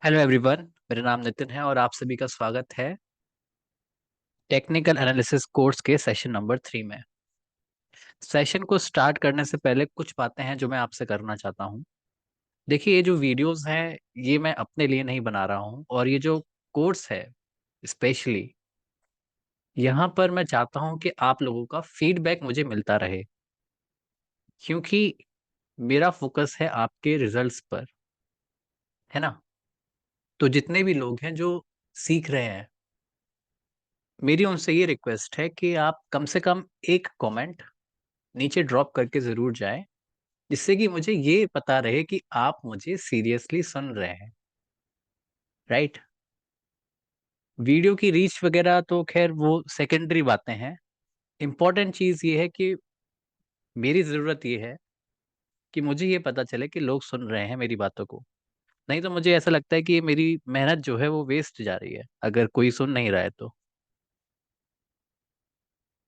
Hello everyone, मेरा नाम नितिन है और आप सभी का स्वागत है टेक्निकल एनालिसिस कोर्स के सेशन नंबर 3 में। सेशन को स्टार्ट करने से पहले कुछ बातें हैं जो मैं आपसे करना चाहता हूं। देखिए, ये जो वीडियोस हैं ये मैं अपने लिए नहीं बना रहा हूं, और ये जो कोर्स है स्पेशली यहाँ पर मैं चाहता हूं कि आप लोगों का फीडबैक मुझे मिलता रहे, क्योंकि मेरा फोकस है आपके रिजल्ट्स पर, है ना। तो जितने भी लोग हैं जो सीख रहे हैं, मेरी उनसे ये रिक्वेस्ट है कि आप कम से कम एक कमेंट नीचे ड्रॉप करके ज़रूर जाएँ, जिससे कि मुझे ये पता रहे कि आप मुझे सीरियसली सुन रहे हैं, राइट? वीडियो की रीच वगैरह तो ख़ैर वो सेकेंडरी बातें हैं। इम्पोर्टेंट चीज़ ये है कि मेरी ज़रूरत ये है कि मुझे ये पता चले कि लोग सुन रहे हैं मेरी बातों को। नहीं तो मुझे ऐसा लगता है कि ये मेरी मेहनत जो है वो वेस्ट जा रही है, अगर कोई सुन नहीं रहा है तो।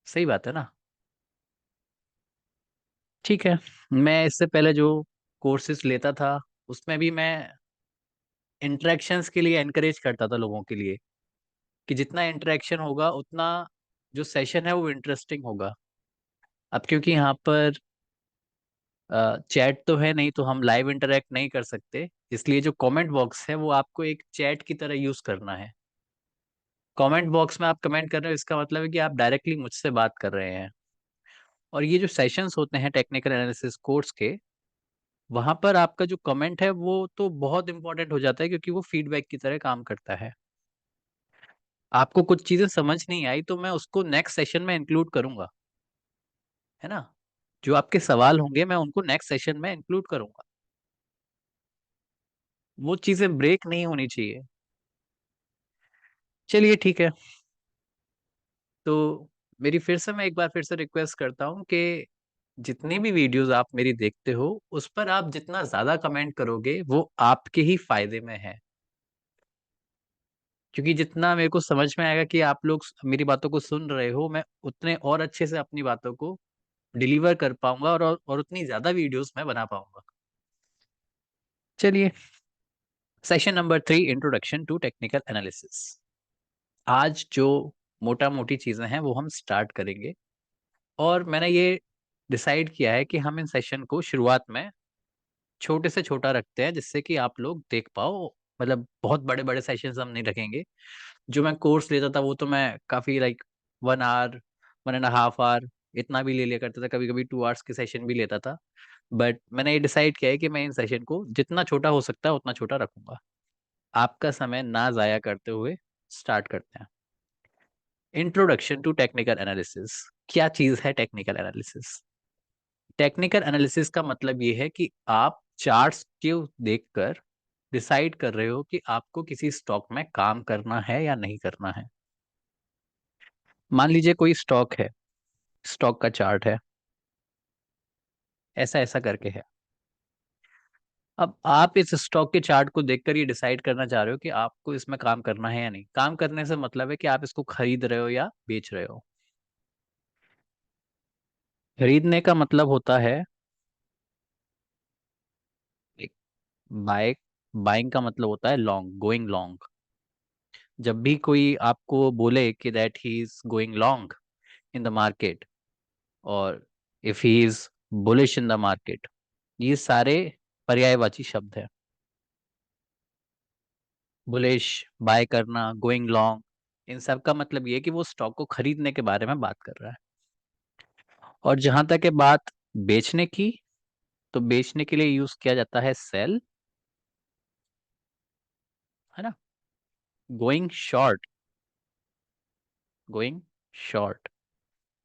सही बात है ना? ठीक है, मैं इससे पहले जो कोर्सेज़ लेता था, उसमें भी मैं इंटरैक्शंस के लिए एनकरेज करता था लोगों के लिए। कि जितना इंटरेक्शन होगा उतना जो सेशन है वो इंटरेस्टिंग होगा। अब क्योंकि यहाँ पर चैट तो है नहीं, तो हम लाइव इंटरेक्ट नहीं कर सकते, इसलिए जो कमेंट बॉक्स है वो आपको एक चैट की तरह यूज करना है। कमेंट बॉक्स में आप कमेंट कर रहे हो, इसका मतलब है कि आप डायरेक्टली मुझसे बात कर रहे हैं। और ये जो सेशंस होते हैं टेक्निकल एनालिसिस कोर्स के, वहां पर आपका जो कमेंट है वो तो बहुत इंपॉर्टेंट हो जाता है, क्योंकि वो फीडबैक की तरह काम करता है। आपको कुछ चीजें समझ नहीं आई तो मैं उसको नेक्स्ट सेशन में इंक्लूड करूंगा, है ना। जो आपके सवाल होंगे मैं उनको नेक्स्ट सेशन में इंक्लूड करूंगा। वो चीजें ब्रेक नहीं होनी चाहिए। चलिए ठीक है। तो मेरी फिर से मैं एक बार फिर से रिक्वेस्ट करता हूँ कि जितनी भी वीडियोस आप मेरी देखते हो उस पर आप जितना ज्यादा कमेंट करोगे वो आपके ही फायदे में है। क्योंकि जितना मेरे को समझ में आएगा कि आप लोग मेरी बातों को सुन रहे हो, मैं उतने और अच्छे से अपनी बातों को डिलीवर कर पाऊंगा, और उतनी ज्यादा वीडियोस मैं बना पाऊंगा। चलिए, session number 3, introduction to technical analysis. आज जो मोटा मोटी चीजें हैं वो हम स्टार्ट करेंगे, और मैंने ये डिसाइड किया है कि हम इन सेशन को शुरुआत में छोटे से छोटा रखते हैं, जिससे कि आप लोग देख पाओ। मतलब बहुत बड़े बड़े सेशंस हम नहीं रखेंगे। जो मैं कोर्स लेता था वो तो मैं काफी लाइक 1 आवर, 1.5 आवर इतना भी ले लिया करता था, कभी कभी 2 आवर्स के सेशन भी लेता था। बट मैंने ये डिसाइड किया है कि मैं इन सेशन को जितना छोटा हो सकता है उतना छोटा रखूंगा। आपका समय ना जाया करते हुए स्टार्ट करते हैं। Introduction to technical analysis. क्या चीज है टेक्निकल एनालिसिस? टेक्निकल एनालिसिस का मतलब ये है कि आप चार्ट्स को देखकर डिसाइड कर रहे हो कि आपको किसी स्टॉक में काम करना है या नहीं करना है। मान लीजिए कोई स्टॉक है, स्टॉक का चार्ट है, ऐसा ऐसा करके है। अब आप इस स्टॉक के चार्ट को देखकर ये डिसाइड करना चाह रहे हो कि आपको इसमें काम करना है या नहीं। काम करने से मतलब है कि आप इसको खरीद रहे हो या बेच रहे हो। खरीदने का मतलब होता है बाय, बाइंग का मतलब होता है लॉन्ग, गोइंग लॉन्ग। जब भी कोई आपको बोले कि that he is going long in the market, और if he is bullish in the market, ये सारे पर्यायवाची शब्द है। बुलिश, बाय करना, गोइंग लॉन्ग, इन सब का मतलब ये है कि वो स्टॉक को खरीदने के बारे में बात कर रहा है। और जहां तक है बात बेचने की, तो बेचने के लिए यूज किया जाता है सेल, है ना। गोइंग शॉर्ट, गोइंग शॉर्ट,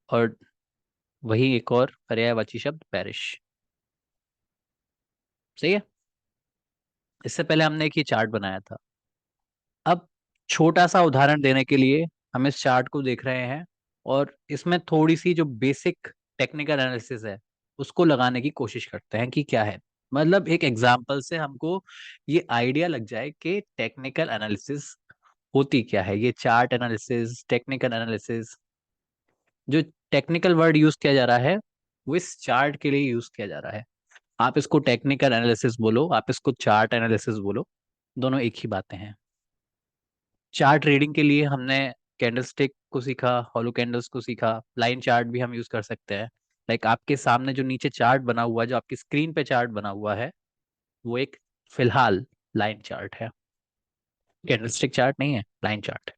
और वही एक और पर्यायवाची शब्द पेरिश। सही है। इससे पहले हमने एक ही चार्ट बनाया था। अब छोटा सा उदाहरण देने के लिए हम इस चार्ट को देख रहे हैं, और इसमें थोड़ी सी जो बेसिक टेक्निकल एनालिसिस है उसको लगाने की कोशिश करते हैं कि क्या है। मतलब एक एग्जांपल से हमको ये आइडिया लग जाए कि टेक्निकल एनालिसिस होती क्या है। ये चार्ट एनालिसिस, टेक्निकल एनालिसिस, जो टेक्निकल वर्ड यूज किया जा रहा है वो इस चार्ट के लिए यूज किया जा रहा है। आप इसको टेक्निकल एनालिसिस बोलो, आप इसको चार्ट एनालिसिस बोलो, दोनों एक ही बातें हैं। चार्ट रीडिंग के लिए हमने कैंडलस्टिक को सीखा, हॉलो कैंडल्स को सीखा, लाइन चार्ट भी हम यूज कर सकते हैं। लाइक आपके सामने जो नीचे चार्ट बना हुआ है, जो आपकी स्क्रीन पे चार्ट बना हुआ है, वो एक फिलहाल लाइन चार्ट है, कैंडलस्टिक चार्ट नहीं है, लाइन चार्ट।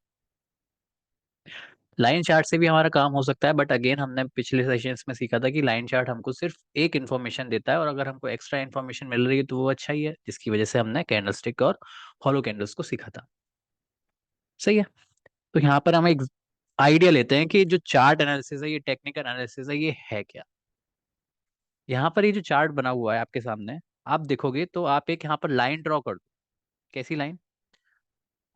लाइन चार्ट से भी हमारा काम हो सकता है, बट अगेन हमने पिछले सेशंस में सीखा था कि लाइन चार्ट हमको सिर्फ एक इन्फॉर्मेशन देता है, और अगर हमको एक्स्ट्रा इन्फॉर्मेशन मिल रही है तो वो अच्छा ही है, जिसकी वजह से हमने कैंडलस्टिक और हॉलो कैंडल्स को सीखा था। सही है। तो यहाँ पर हम एक आइडिया लेते हैं कि जो चार्ट एनालिसिस है, ये टेक्निकल एनालिसिस है, ये है क्या। यहाँ पर ये जो चार्ट बना हुआ है आपके सामने, आप देखोगे तो आप एक यहाँ पर लाइन ड्रॉ कर दो। कैसी लाइन?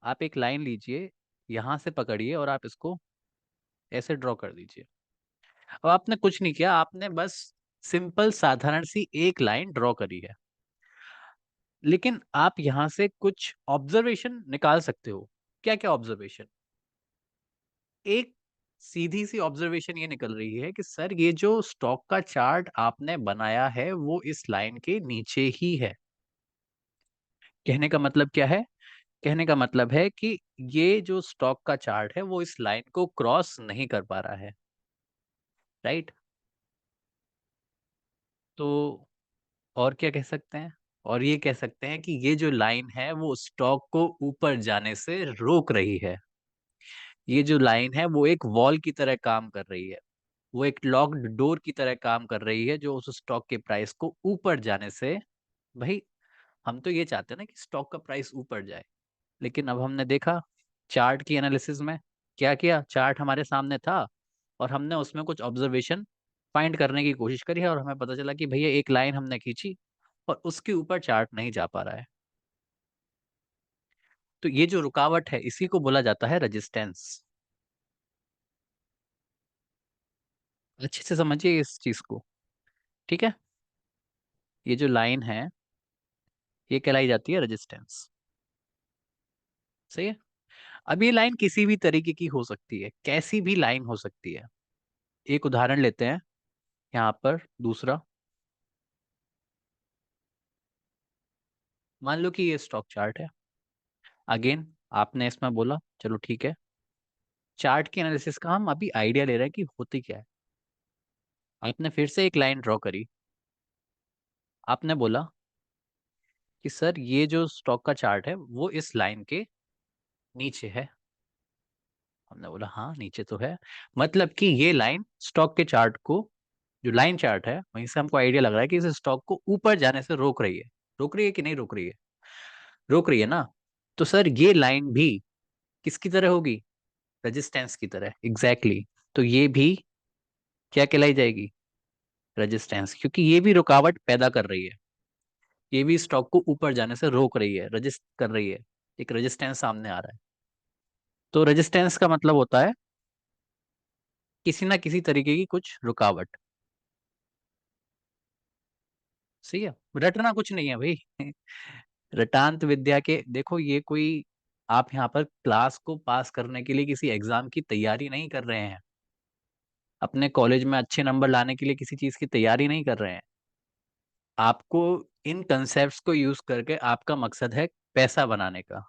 आप एक लाइन लीजिए, यहाँ से पकड़िए और आप इसको ऐसे ड्रॉ कर दीजिए। अब आपने कुछ नहीं किया, आपने बस सिंपल साधारण सी एक लाइन ड्रॉ करी है, लेकिन आप यहाँ से कुछ ऑब्जर्वेशन निकाल सकते हो। क्या क्या ऑब्जर्वेशन? एक सीधी सी ऑब्जर्वेशन ये निकल रही है कि सर ये जो स्टॉक का चार्ट आपने बनाया है वो इस लाइन के नीचे ही है। कहने का मतलब क्या है? कहने का मतलब है कि ये जो स्टॉक का चार्ट है वो इस लाइन को क्रॉस नहीं कर पा रहा है। राइट? तो और क्या कह सकते हैं? और ये कह सकते हैं कि ये जो लाइन है वो स्टॉक को ऊपर जाने से रोक रही है। ये जो लाइन है वो एक वॉल की तरह काम कर रही है, वो एक लॉक्ड डोर की तरह काम कर रही है, जो उस स्टॉक के प्राइस को ऊपर जाने से, भाई हम तो ये चाहते हैं ना कि स्टॉक का प्राइस ऊपर जाए, लेकिन अब हमने देखा चार्ट की एनालिसिस में क्या किया, चार्ट हमारे सामने था और हमने उसमें कुछ ऑब्जर्वेशन फाइंड करने की कोशिश करी है, और हमें पता चला कि भैया एक लाइन हमने खींची और उसके ऊपर चार्ट नहीं जा पा रहा है। तो ये जो रुकावट है इसी को बोला जाता है रेजिस्टेंस। अच्छे से समझिए इस चीज को। ठीक है। ये जो लाइन है ये कहलाई जाती है रेजिस्टेंस। सही है। अब ये लाइन किसी भी तरीके की हो सकती है, कैसी भी लाइन हो सकती है। एक उदाहरण लेते हैं यहाँ पर दूसरा। मान लो कि ये स्टॉक चार्ट है। अगेन आपने इसमें बोला चलो ठीक है, चार्ट की एनालिसिस का हम अभी आइडिया ले रहे हैं कि होती क्या है। आपने फिर से एक लाइन ड्रॉ करी। आपने बोला कि सर ये जो स्टॉक का चार्ट है वो इस लाइन के नीचे है। हमने बोला हाँ नीचे तो है, मतलब कि ये लाइन स्टॉक के चार्ट को, जो लाइन चार्ट है वहीं से हमको आइडिया लग रहा है कि इस स्टॉक को ऊपर जाने से रोक रही है। रोक रही है कि नहीं रोक रही है? रोक रही है ना। तो सर ये लाइन भी किसकी तरह होगी? रेजिस्टेंस की तरह। Exactly exactly. तो ये भी क्या कहलाई जाएगी? रेजिस्टेंस, क्योंकि ये भी रुकावट पैदा कर रही है, ये भी स्टॉक को ऊपर जाने से रोक रही है, रजिस्ट कर रही है। एक रेजिस्टेंस सामने आ रहा है। तो रेजिस्टेंस का मतलब होता है किसी ना किसी तरीके की कुछ रुकावट। सही है। रटना कुछ नहीं है भाई। रटांत विद्या के देखो, ये कोई आप यहाँ पर क्लास को पास करने के लिए किसी एग्जाम की तैयारी नहीं कर रहे हैं, अपने कॉलेज में अच्छे नंबर लाने के लिए किसी चीज की तैयारी नहीं कर रहे हैं। आपको इन कंसेप्ट्स को यूज करके आपका मकसद है पैसा बनाने का।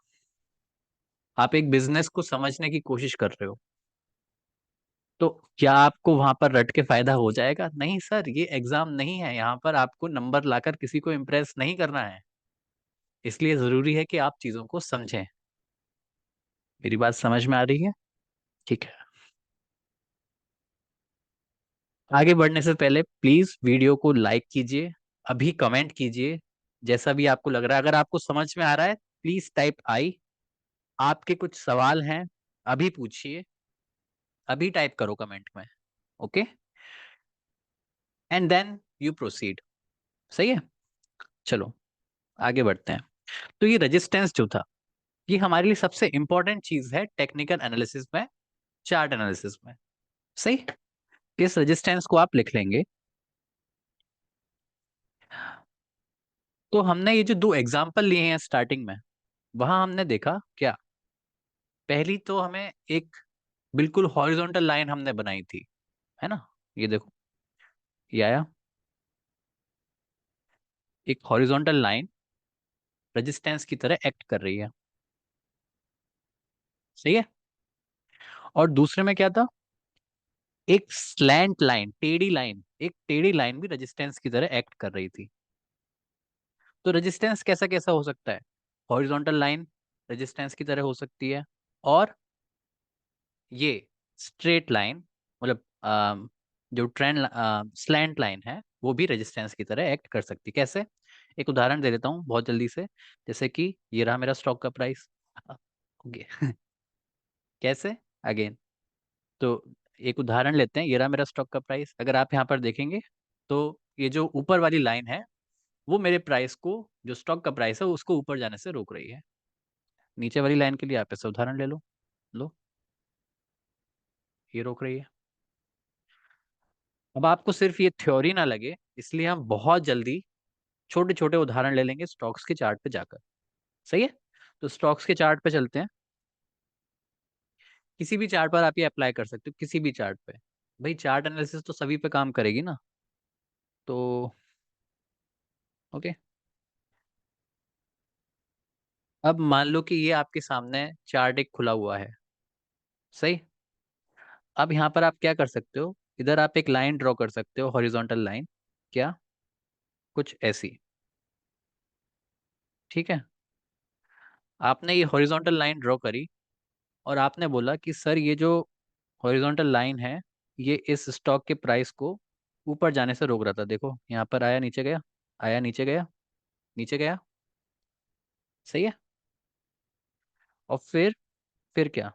आप एक बिजनेस को समझने की कोशिश कर रहे हो। तो क्या आपको वहां पर रट के फायदा हो जाएगा? नहीं सर, ये एग्जाम नहीं है, यहाँ पर आपको नंबर लाकर किसी को इम्प्रेस नहीं करना है। इसलिए जरूरी है कि आप चीजों को समझें। मेरी बात समझ में आ रही है? ठीक है। आगे बढ़ने से पहले प्लीज वीडियो को लाइक कीजिए, अभी कमेंट कीजिए, जैसा भी आपको लग रहा है। अगर आपको समझ में आ रहा है प्लीज टाइप आई। आपके कुछ सवाल हैं अभी पूछिए, अभी टाइप करो कमेंट में। Okay, and then you proceed. सही है। चलो आगे बढ़ते हैं। तो ये रेजिस्टेंस जो था, ये हमारे लिए सबसे इंपॉर्टेंट चीज है टेक्निकल एनालिसिस में, चार्ट एनालिसिस में। सही। इस रेजिस्टेंस को आप लिख लेंगे। तो हमने ये जो दो एग्जाम्पल लिए हैं स्टार्टिंग में, वहां हमने देखा क्या? पहली तो हमें एक बिल्कुल हॉरिजॉन्टल लाइन हमने बनाई थी, है ना? ये देखो, ये आया एक हॉरिजॉन्टल लाइन, रेजिस्टेंस की तरह एक्ट कर रही है। सही है। और दूसरे में क्या था, एक स्लैंट लाइन, टेढ़ी लाइन, एक टेढ़ी लाइन भी रेजिस्टेंस की तरह एक्ट कर रही थी। तो रेजिस्टेंस कैसा कैसा हो सकता है, हॉरिजॉन्टल लाइन रेजिस्टेंस की तरह हो सकती है, और ये स्ट्रेट लाइन, मतलब जो ट्रेंड स्लैंट लाइन है वो भी रेजिस्टेंस की तरह एक्ट कर सकती है। कैसे, एक उदाहरण दे देता हूँ बहुत जल्दी से। जैसे कि ये रहा मेरा स्टॉक का प्राइस। ओके। कैसे, अगेन, तो एक उदाहरण लेते हैं। ये रहा मेरा स्टॉक का प्राइस। अगर आप यहाँ पर देखेंगे तो ये जो ऊपर वाली लाइन है वो मेरे प्राइस को, जो स्टॉक का प्राइस है उसको ऊपर जाने से रोक रही है। नीचे वाली लाइन के लिए आप ऐसा उदाहरण ले लो, लो, ये रोक रही है। अब आपको सिर्फ ये थ्योरी ना लगे, इसलिए हम बहुत जल्दी छोटे छोटे उदाहरण ले लेंगे स्टॉक्स के चार्ट पे जाकर। सही है। तो स्टॉक्स के चार्ट पे चलते हैं। किसी भी चार्ट पर आप ये अप्लाई कर सकते हो, किसी भी चार्ट पे। भाई चार्ट एनालिसिस तो सभी पे काम करेगी ना। तो ओके। अब मान लो कि ये आपके सामने चार्ट एक खुला हुआ है। सही। अब यहाँ पर आप क्या कर सकते हो, इधर आप एक लाइन ड्रॉ कर सकते हो, हॉरिजॉन्टल लाइन। क्या, कुछ ऐसी। ठीक है। आपने ये हॉरिजॉन्टल लाइन ड्रॉ करी और आपने बोला कि सर ये जो हॉरिजॉन्टल लाइन है ये इस स्टॉक के प्राइस को ऊपर जाने से रोक रहा था। देखो यहाँ पर आया, नीचे गया, आया, नीचे गया, नीचे गया। सही है। और फिर क्या,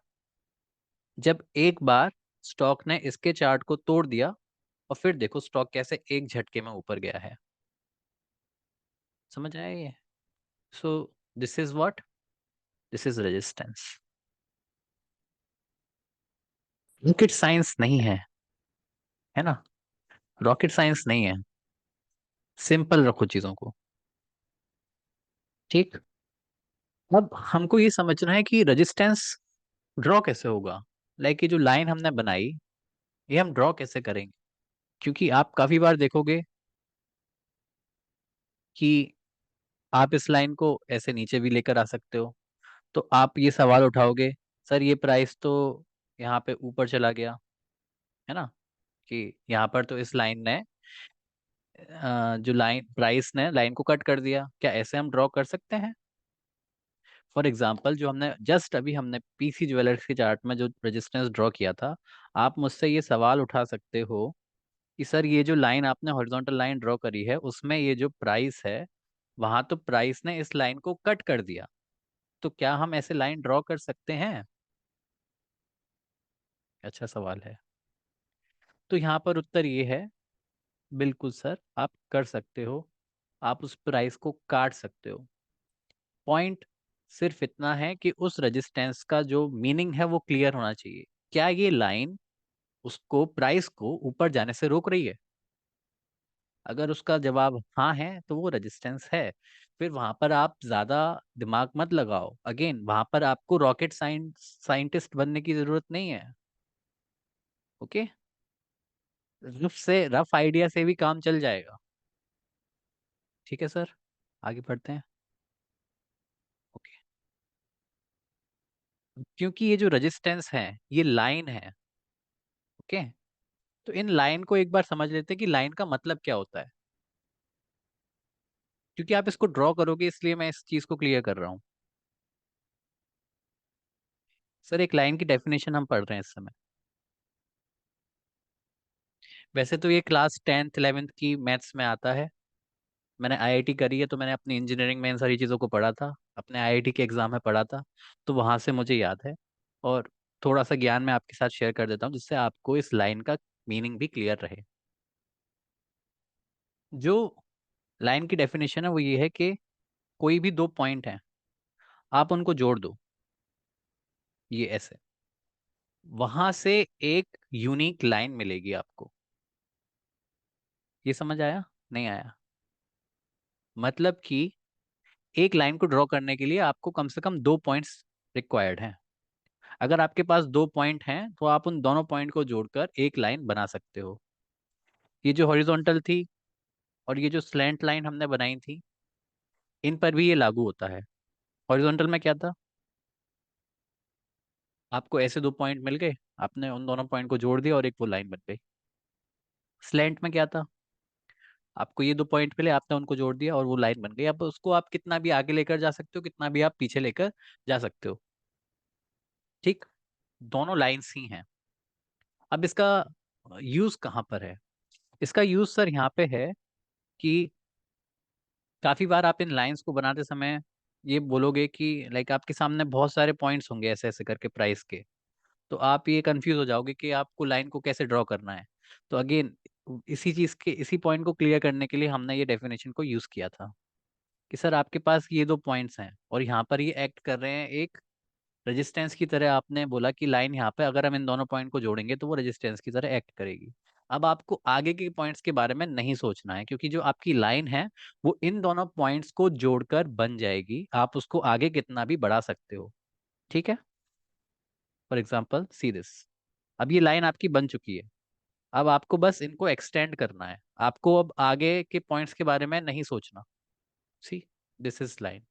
जब एक बार स्टॉक ने इसके चार्ट को तोड़ दिया, और फिर देखो स्टॉक कैसे एक झटके में ऊपर गया है। समझ आया ये। So this is what, this is resistance. Rocket science नहीं है ना, रॉकेट साइंस नहीं है। सिंपल रखो चीजों को। ठीक। अब हमको ये समझना है कि रेजिस्टेंस ड्रॉ कैसे होगा। लाइक ये जो लाइन हमने बनाई, ये हम ड्रॉ कैसे करेंगे। क्योंकि आप काफी बार देखोगे कि आप इस लाइन को ऐसे नीचे भी लेकर आ सकते हो। तो आप ये सवाल उठाओगे, सर ये प्राइस तो यहाँ पे ऊपर चला गया, है ना, कि यहाँ पर तो इस लाइन ने जो लाइन प्राइस ने लाइन को कट कर दिया, क्या ऐसे हम ड्रॉ कर सकते हैं। फॉर एग्जाम्पल जो हमने जस्ट अभी हमने पीसी ज्वेलर्स के चार्ट में जो रेजिस्टेंस ड्रॉ किया था, आप मुझसे ये सवाल उठा सकते हो कि सर ये जो लाइन आपने हॉरिजॉन्टल लाइन ड्रॉ करी है उसमें ये जो प्राइस है, वहां तो प्राइस ने इस लाइन को कट कर दिया, तो क्या हम ऐसे लाइन ड्रॉ कर सकते हैं। अच्छा सवाल है। तो यहाँ पर उत्तर ये है, बिल्कुल सर आप कर सकते हो, आप उस प्राइस को काट सकते हो। पॉइंट सिर्फ इतना है कि उस रेजिस्टेंस का जो मीनिंग है वो क्लियर होना चाहिए। क्या ये लाइन उसको, प्राइस को ऊपर जाने से रोक रही है। अगर उसका जवाब हाँ है तो वो रेजिस्टेंस है। फिर वहां पर आप ज्यादा दिमाग मत लगाओ, अगेन वहां पर आपको रॉकेट साइंटिस्ट बनने की जरूरत नहीं है। ओके। रफ से रफ आइडिया से भी काम चल जाएगा। ठीक है सर, आगे बढ़ते हैं। ओके। क्योंकि ये जो रेजिस्टेंस है ये लाइन है। ओके। तो इन लाइन को एक बार समझ लेते हैं कि लाइन का मतलब क्या होता है। क्योंकि आप इसको ड्रॉ करोगे इसलिए मैं इस चीज को क्लियर कर रहा हूँ। सर एक लाइन की डेफिनेशन हम पढ़ रहे हैं इस समय। वैसे तो ये क्लास 10th 11th की मैथ्स में आता है। मैंने आईआईटी करी है तो मैंने अपनी इंजीनियरिंग में इन सारी चीज़ों को पढ़ा था, अपने आईआईटी के एग्जाम में पढ़ा था, तो वहां से मुझे याद है। और थोड़ा सा ज्ञान मैं आपके साथ शेयर कर देता हूँ जिससे आपको इस लाइन का मीनिंग भी क्लियर रहे। जो लाइन की डेफिनेशन है वो ये है कि कोई भी दो पॉइंट हैं, आप उनको जोड़ दो, ये ऐसे, वहां से एक यूनिक लाइन मिलेगी आपको। ये समझ आया, नहीं आया। मतलब कि एक लाइन को ड्रॉ करने के लिए आपको कम से कम दो पॉइंट्स रिक्वायर्ड हैं। अगर आपके पास दो पॉइंट हैं तो आप उन दोनों पॉइंट को जोड़कर एक लाइन बना सकते हो। ये जो हॉरिजॉन्टल थी और ये जो स्लैंट लाइन हमने बनाई थी, इन पर भी ये लागू होता है। हॉरिजॉन्टल में क्या था, आपको ऐसे दो पॉइंट मिल गए, आपने उन दोनों पॉइंट को जोड़ दिया और एक वो लाइन बन गई। स्लैंट में क्या था, आपको ये दो पॉइंट मिले, आपने उनको जोड़ दिया और वो लाइन बन गई। अब उसको आप कितना भी आगे लेकर जा सकते हो, कितना भी आप पीछे लेकर जा सकते हो। ठीक, दोनों लाइंस ही हैं। अब इसका यूज कहाँ पर है, इसका यूज सर यहाँ पे है कि काफी बार आप इन लाइंस को बनाते समय ये बोलोगे कि लाइक आपके सामने बहुत सारे पॉइंट्स होंगे ऐसे ऐसे करके प्राइस के, तो आप ये कंफ्यूज हो जाओगे कि आपको लाइन को कैसे ड्रॉ करना है। तो अगेन इसी चीज के, इसी पॉइंट को क्लियर करने के लिए हमने ये डेफिनेशन को यूज किया था कि सर आपके पास ये दो पॉइंट्स हैं और यहाँ पर ये एक्ट कर रहे हैं एक रेजिस्टेंस की तरह। आपने बोला कि लाइन यहाँ पे अगर हम इन दोनों पॉइंट को जोड़ेंगे तो वो रेजिस्टेंस की तरह एक्ट करेगी। अब आपको आगे के पॉइंट्स के बारे में नहीं सोचना है, क्योंकि जो आपकी लाइन है वो इन दोनों पॉइंट्स को जोड़कर बन जाएगी, आप उसको आगे कितना भी बढ़ा सकते हो। ठीक है, फॉर एग्जाम्पल सी दिस, अब ये लाइन आपकी बन चुकी है। अब आपको बस इनको एक्सटेंड करना है, आपको अब आगे के पॉइंट्स के बारे में नहीं सोचना। सी, दिस इज लाइन।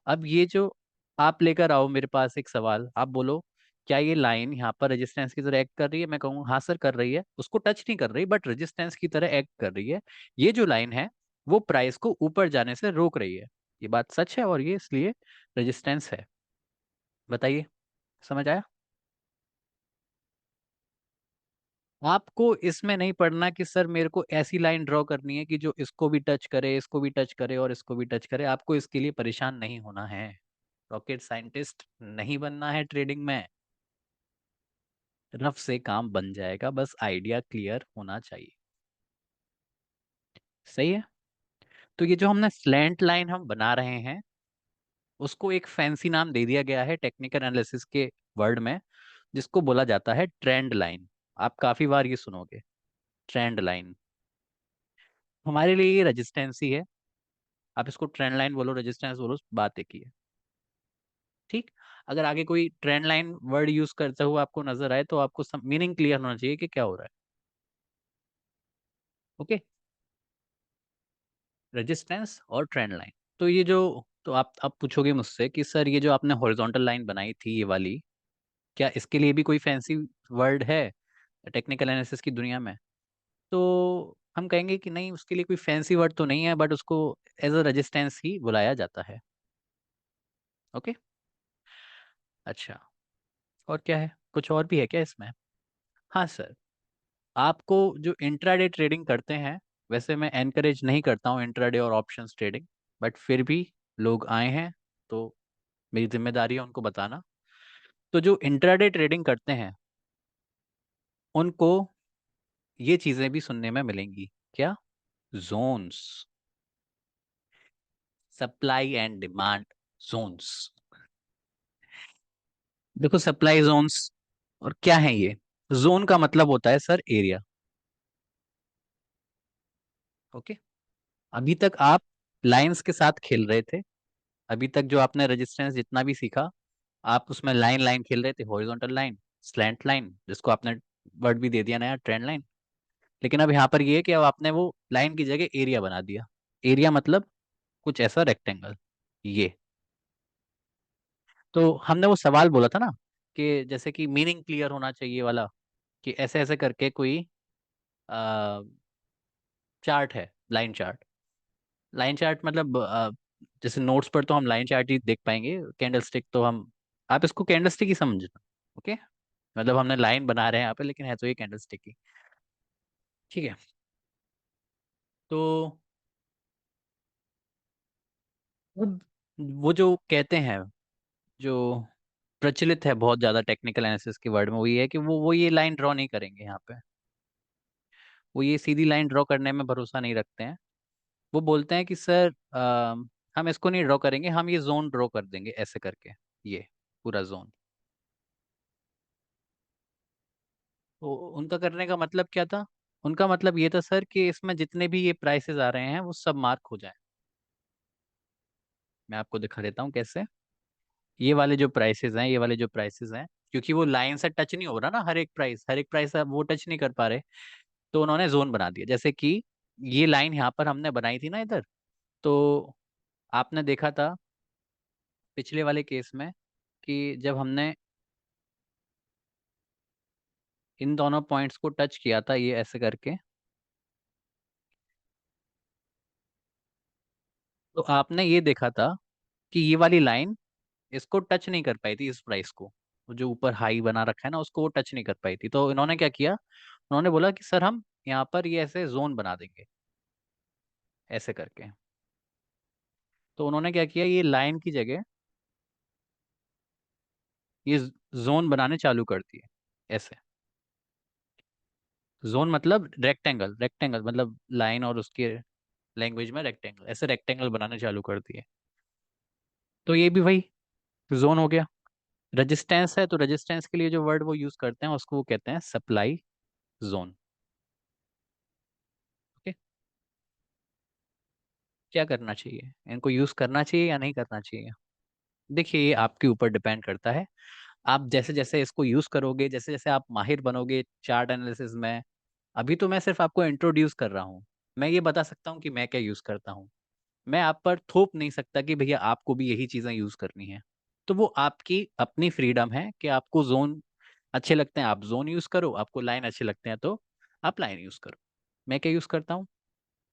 अब ये जो आप लेकर आओ मेरे पास एक सवाल, आप बोलो क्या ये लाइन यहाँ पर रेजिस्टेंस की तरह एक्ट कर रही है, मैं कहूँ हाँ सर कर रही है, उसको टच नहीं कर रही बट रेजिस्टेंस की तरह एक्ट कर रही है। ये जो लाइन है वो प्राइस को ऊपर जाने से रोक रही है, ये बात सच है और ये इसलिए रेजिस्टेंस है। बताइए, समझ आया? आपको इसमें नहीं पढ़ना कि सर मेरे को ऐसी लाइन ड्रॉ करनी है कि जो इसको भी टच करे, इसको भी टच करे और इसको भी टच करे, आपको इसके लिए परेशान नहीं होना है। रॉकेट साइंटिस्ट नहीं बनना है ट्रेडिंग में, रफ से काम बन जाएगा, बस आइडिया क्लियर होना चाहिए। सही है, तो ये जो हमने स्लैंट लाइन हम बना रहे हैं उसको एक फैंसी नाम दे दिया गया है टेक्निकल एनालिसिस के वर्ड में, जिसको बोला जाता है ट्रेंड लाइन। आप काफी बार ये सुनोगे, ट्रेंड लाइन। हमारे लिए ये रेजिस्टेंस ही है, आप इसको ट्रेंड लाइन बोलो रेजिस्टेंस बोलो, बात एक ही है। ठीक, अगर आगे कोई ट्रेंड लाइन वर्ड यूज करते हुए आपको नजर आए तो आपको मीनिंग क्लियर होना चाहिए कि क्या हो रहा है। ओके, रेजिस्टेंस और ट्रेंड लाइन। तो ये जो, तो आप पूछोगे मुझसे कि सर ये जो आपने हॉरिजॉन्टल लाइन बनाई थी ये वाली, क्या इसके लिए भी कोई फैंसी वर्ड है टेक्निकल एनालिसिस की दुनिया में? तो हम कहेंगे कि नहीं, उसके लिए कोई फैंसी वर्ड तो नहीं है बट उसको एज अ रेजिस्टेंस ही बुलाया जाता है। ओके, अच्छा, और क्या है, कुछ और भी है क्या इसमें? हाँ सर, आपको जो इंट्राडे ट्रेडिंग करते हैं, वैसे मैं एनकरेज नहीं करता हूँ इंट्राडे और ऑप्शंस ट्रेडिंग, बट फिर भी लोग आए हैं तो मेरी जिम्मेदारी है उनको बताना। तो जो इंट्राडे ट्रेडिंग करते हैं उनको ये चीजें भी सुनने में मिलेंगी। क्या? Zones, supply and demand zones. देखो सप्लाई जोन्स और क्या है ये, जोन का मतलब होता है सर एरिया। ओके, अभी तक आप लाइंस के साथ खेल रहे थे, अभी तक जो आपने रेजिस्टेंस जितना भी सीखा आप उसमें लाइन लाइन खेल रहे थे, हॉरिजॉन्टल लाइन, स्लैंट लाइन, जिसको आपने वर्ड भी दे दिया नया ट्रेंड लाइन। लेकिन अब यहाँ पर ये है कि अब आपने वो लाइन की जगह एरिया बना दिया। एरिया मतलब कुछ ऐसा रेक्टेंगल, ये। तो हमने वो सवाल बोला था ना कि जैसे कि मीनिंग क्लियर होना चाहिए वाला, कि ऐसे ऐसे करके कोई चार्ट है, लाइन चार्ट। लाइन चार्ट मतलब जैसे नोट्स पर तो हम लाइन चार्ट ही देख पाएंगे, कैंडल स्टिक तो हम, आप इसको कैंडल स्टिक ही समझना। ओके, मतलब हमने लाइन बना रहे हैं यहाँ पे लेकिन है तो ये कैंडल स्टिक ही। ठीक है, तो अब वो जो कहते हैं, जो प्रचलित है बहुत ज्यादा टेक्निकल एनालिसिस के वर्ड में, वो ये है कि वो ये लाइन ड्रॉ नहीं करेंगे यहाँ पे, वो ये सीधी लाइन ड्रॉ करने में भरोसा नहीं रखते हैं। वो बोलते हैं कि सर हम इसको नहीं ड्रॉ करेंगे, हम ये जोन ड्रॉ कर देंगे ऐसे करके, ये पूरा जोन। तो उनका करने का मतलब क्या था, उनका मतलब ये था सर कि इसमें जितने भी ये प्राइसेस आ रहे हैं वो सब मार्क हो जाए। मैं आपको दिखा देता हूँ कैसे। ये वाले जो प्राइसेस हैं, ये वाले जो प्राइसेस हैं, क्योंकि वो लाइन से टच नहीं हो रहा ना, हर एक प्राइस अब वो टच नहीं कर पा रहे, तो उन्होंने जोन बना दिया। जैसे कि ये लाइन यहाँ पर हमने बनाई थी ना इधर, तो आपने देखा था पिछले वाले केस में कि जब हमने इन दोनों पॉइंट्स को टच किया था ये ऐसे करके, तो आपने ये देखा था कि ये वाली लाइन इसको टच नहीं कर पाई थी, इस प्राइस को। वो जो ऊपर हाई बना रखा है ना, उसको वो टच नहीं कर पाई थी। तो इन्होंने क्या किया, उन्होंने बोला कि सर हम यहाँ पर ये ऐसे जोन बना देंगे, ऐसे करके। तो उन्होंने क्या किया, ये लाइन की जगह ये जोन बनाने चालू कर दिए, ऐसे। जोन मतलब रेक्टेंगल, रेक्टेंगल मतलब लाइन, और उसके लैंग्वेज में रेक्टेंगल, ऐसे रेक्टेंगल बनाने चालू कर दिए। तो ये भी वही जोन हो गया। रेजिस्टेंस है, तो रेजिस्टेंस के लिए जो वर्ड वो यूज करते हैं उसको वो कहते हैं सप्लाई जोन। ओके। क्या करना चाहिए, इनको यूज करना चाहिए या नहीं करना चाहिए? देखिए, ये आपके ऊपर डिपेंड करता है। आप जैसे जैसे इसको यूज करोगे, जैसे जैसे आप माहिर बनोगे चार्ट एनालिसिस में। अभी तो मैं सिर्फ आपको इंट्रोड्यूस कर रहा हूँ। मैं ये बता सकता हूँ कि मैं क्या यूज करता हूँ। मैं आप पर थोप नहीं सकता कि भैया आपको भी यही चीजें यूज करनी है। तो वो आपकी अपनी फ्रीडम है कि आपको जोन अच्छे लगते हैं आप जोन यूज करो, आपको लाइन अच्छे लगते हैं तो आप लाइन यूज करो। मैं क्या यूज करता हूँ?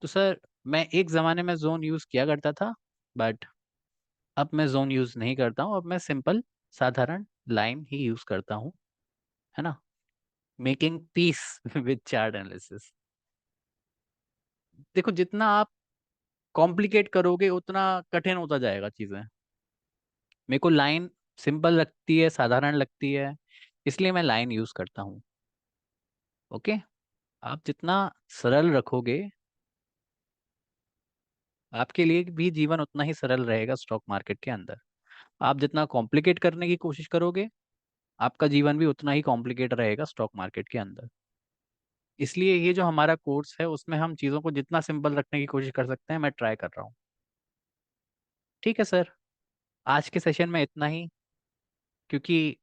तो सर, मैं एक ज़माने में जोन यूज़ किया करता था, बट अब मैं जोन यूज़ नहीं करता हूँ। अब मैं सिंपल साधारण लाइन ही यूज़ करता हूँ, है ना। Making peace with chart analysis. देखो, जितना आप कॉम्प्लिकेट करोगे उतना कठिन होता जाएगा चीज़ें। मेरे को लाइन सिंपल लगती है, साधारण लगती है, इसलिए मैं लाइन यूज़ करता हूँ। ओके। आप जितना सरल रखोगे, आपके लिए भी जीवन उतना ही सरल रहेगा स्टॉक मार्केट के अंदर। आप जितना कॉम्प्लिकेट करने की कोशिश करोगे, आपका जीवन भी उतना ही कॉम्प्लिकेट रहेगा स्टॉक मार्केट के अंदर। इसलिए ये जो हमारा कोर्स है उसमें हम चीज़ों को जितना सिंपल रखने की कोशिश कर सकते हैं, मैं ट्राई कर रहा हूँ। ठीक है सर, आज के सेशन में इतना ही। क्योंकि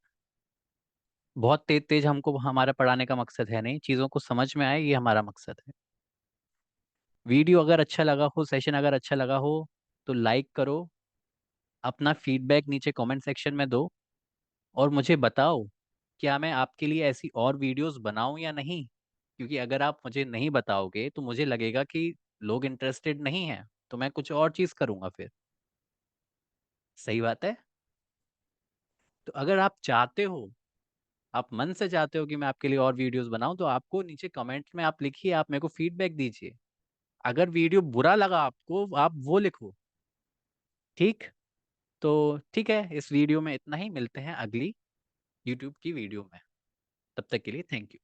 बहुत तेज तेज हमको हमारा पढ़ाने का मकसद है नहीं, चीज़ों को समझ में आए, ये हमारा मकसद है। वीडियो अगर अच्छा लगा हो, सेशन अगर अच्छा लगा हो, तो लाइक करो, अपना फीडबैक नीचे कमेंट सेक्शन में दो, और मुझे बताओ क्या मैं आपके लिए ऐसी और वीडियोस बनाऊं या नहीं। क्योंकि अगर आप मुझे नहीं बताओगे तो मुझे लगेगा कि लोग इंटरेस्टेड नहीं हैं, तो मैं कुछ और चीज करूंगा फिर। सही बात है। तो अगर आप चाहते हो, आप मन से चाहते हो कि मैं आपके लिए और वीडियोस बनाऊं, तो आपको नीचे कमेंट में आप लिखिए, आप मेरे को फीडबैक दीजिए। अगर वीडियो बुरा लगा आपको, आप वो लिखो। ठीक। तो ठीक है, इस वीडियो में इतना ही। मिलते हैं अगली यूट्यूब की वीडियो में। तब तक के लिए थैंक यू।